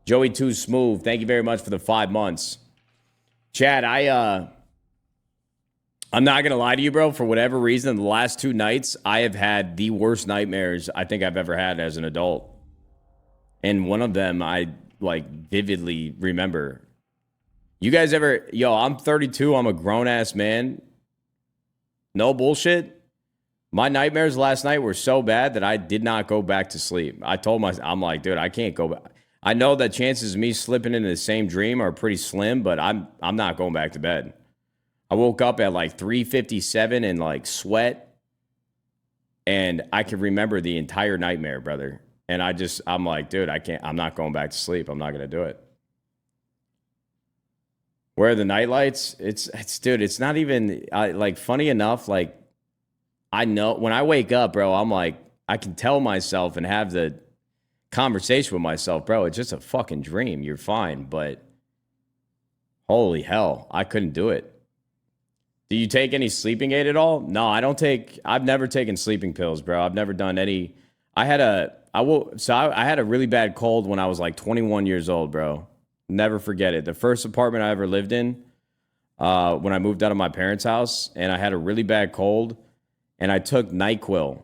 Joey Too Smooth, thank you very much for the 5 months. Chad, I'm not gonna lie to you, bro. For whatever reason, the last 2 nights, I have had the worst nightmares I think I've ever had as an adult. And one of them I like vividly remember. You guys ever, I'm 32, I'm a grown-ass man. No bullshit. My nightmares last night were so bad that I did not go back to sleep. I told myself, I'm like, dude, I can't go back. I know that chances of me slipping into the same dream are pretty slim, but I'm not going back to bed. I woke up at like 3:57 and like sweat, and I can remember the entire nightmare, brother. And I'm like, dude, I'm not going back to sleep. I'm not going to do it. Where are the nightlights? Dude, it's not even, like, funny enough, like, I know when I wake up, bro, I'm like, I can tell myself and have the conversation with myself, bro, it's just a fucking dream. You're fine. But holy hell, I couldn't do it. Do you take any sleeping aid at all? No, I've never taken sleeping pills, bro. I've never done any. I had a really bad cold when I was like 21 years old, bro. Never forget it. The first apartment I ever lived in, when I moved out of my parents' house, and I had a really bad cold, and I took NyQuil,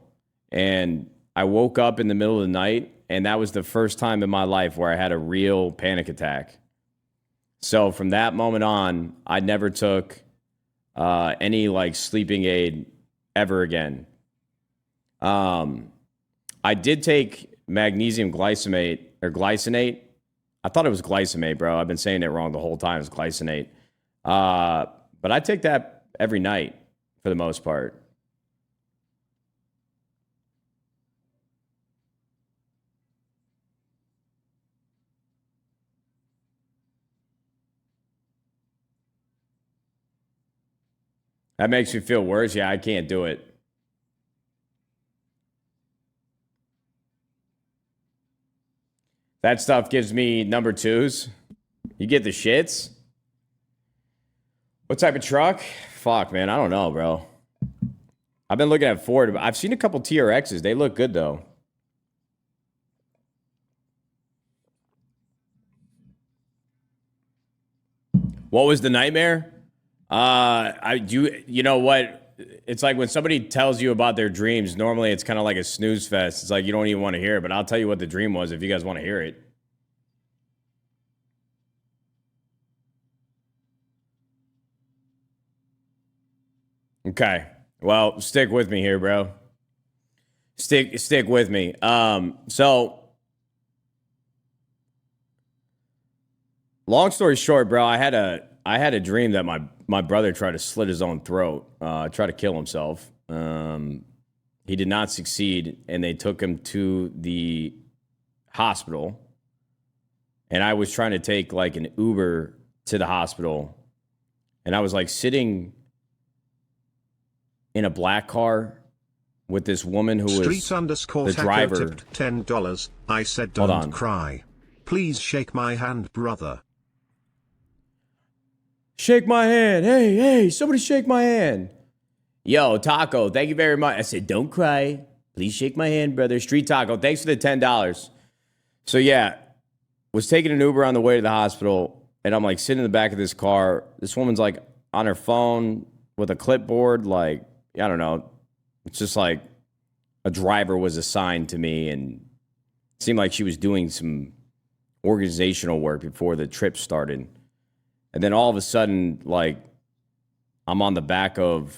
and I woke up in the middle of the night, and that was the first time in my life where I had a real panic attack. So from that moment on, I never took any like sleeping aid ever again. I did take magnesium glycinate or glycinate. I thought it was glycinate, bro. I've been saying it wrong the whole time. It's glycinate. But I take that every night for the most part. That makes me feel worse. Yeah, I can't do it. That stuff gives me number twos. You get the shits? What type of truck? Fuck, man. I don't know, bro. I've been looking at Ford. I've seen a couple TRXs. They look good, though. What was the nightmare? You know what? It's like when somebody tells you about their dreams, normally it's kind of like a snooze fest. It's like you don't even want to hear it, but I'll tell you what the dream was if you guys want to hear it. Okay. Well, stick with me here, bro. Stick with me. So long story short, bro, I had a dream that my brother tried to slit his own throat, try to kill himself. He did not succeed, and they took him to the hospital. And I was trying to take like an Uber to the hospital, and I was like sitting in a black car with this woman who was the driver. $10. I said, don't cry. Please shake my hand, brother. Shake my hand. Hey, somebody shake my hand. Yo, Taco, thank you very much. I said, don't cry. Please shake my hand, brother. Street Taco, thanks for the $10. So, yeah, was taking an Uber on the way to the hospital, and I'm, like, sitting in the back of this car. This woman's, like, on her phone with a clipboard, like, I don't know. It's just like a driver was assigned to me, and it seemed like she was doing some organizational work before the trip started. And then all of a sudden, like, I'm on the back of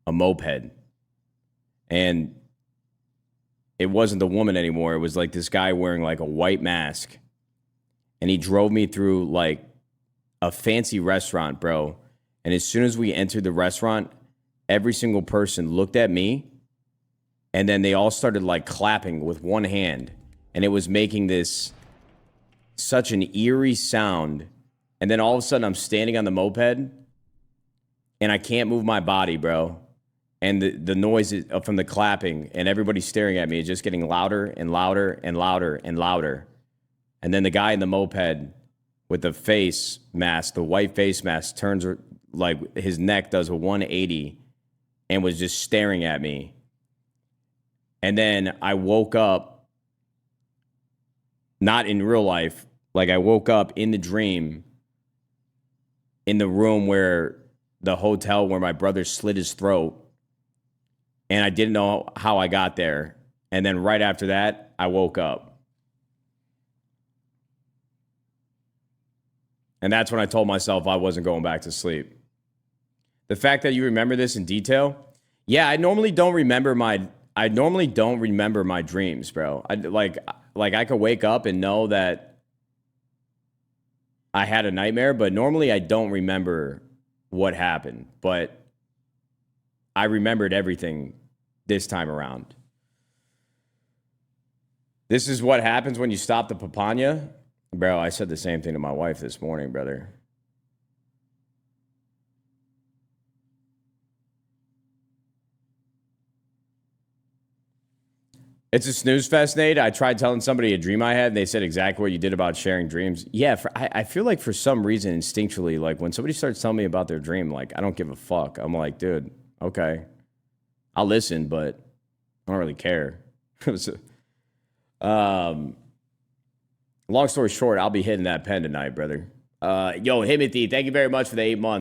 a moped. And it wasn't the woman anymore. It was like this guy wearing like a white mask. And he drove me through like a fancy restaurant, bro. And as soon as we entered the restaurant, every single person looked at me. And then they all started like clapping with one hand. And it was making this such an eerie sound. And then all of a sudden, I'm standing on the moped, and I can't move my body, bro. And the noise is, from the clapping, and everybody staring at me is just getting louder and louder and louder and louder. And then the guy in the moped with the face mask, the white face mask, turns like his neck does a 180 and was just staring at me. And then I woke up, Not in real life. Like I woke up in the dream in the room where the hotel where my brother slit his throat. And I didn't know how I got there. And then right after that, I woke up. And that's when I told myself I wasn't going back to sleep. The fact that you remember this in detail, yeah, I normally don't remember my dreams, bro. I could wake up and know that I had a nightmare, but normally I don't remember what happened. But I remembered everything this time around. This is what happens when you stop the papaya. Bro, I said the same thing to my wife this morning, brother. It's a snooze fest, Nate. I tried telling somebody a dream I had, and they said exactly what you did about sharing dreams. Yeah, I feel like for some reason, instinctually, like when somebody starts telling me about their dream, like I don't give a fuck. I'm like, dude, okay, I'll listen, but I don't really care. Long story short, I'll be hitting that pen tonight, brother. Yo, Himothy, thank you very much for the 8 months.